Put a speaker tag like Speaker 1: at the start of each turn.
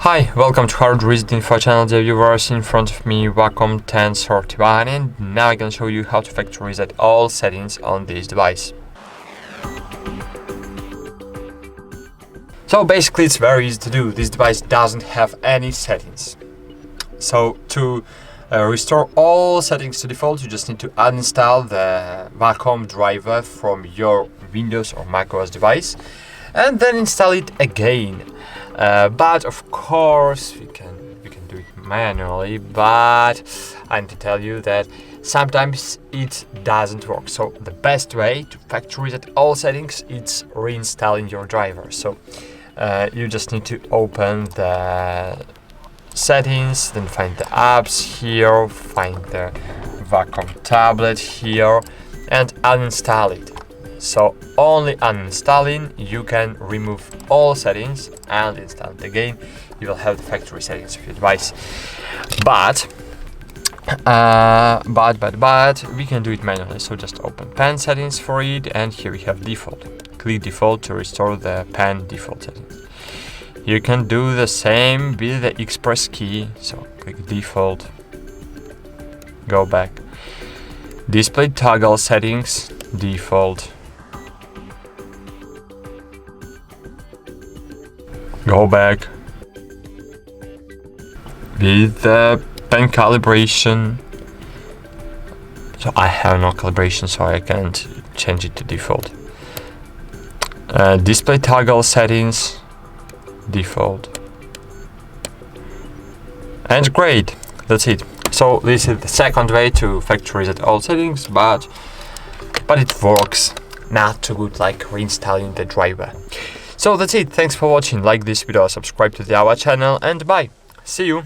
Speaker 1: Hi, welcome to HardReset.Info channel, dear viewers. In front of me Wacom DTU-1031, and now I'm gonna show you how to factory reset all settings on this device. So basically it's very easy to do. This device doesn't have any settings. So to restore all settings to default, you just need to uninstall the Wacom driver from your Windows or macOS device and then install it again. But of course we can do it manually, but I need to tell you that sometimes it doesn't work. So the best way to factory reset all settings is reinstalling your driver. So you just need to open the settings, then find the apps here, find the Wacom tablet here and uninstall it. So only uninstalling you can remove all settings and install it again. You will have the factory settings of your device. But we can do it manually. So just open pen settings for it, and here we have default. Click default to restore the pen default settings. You can do the same with the express key. So click default, go back, display toggle settings, default, go back, with the pen calibration. So I have no calibration, so I can't change it to default. Display toggle settings, default, and great, that's it. So this is the second way to factory reset all settings, but it works not too good like reinstalling the driver. So that's it. Thanks for watching. Like this video, subscribe to our channel, and bye. See you.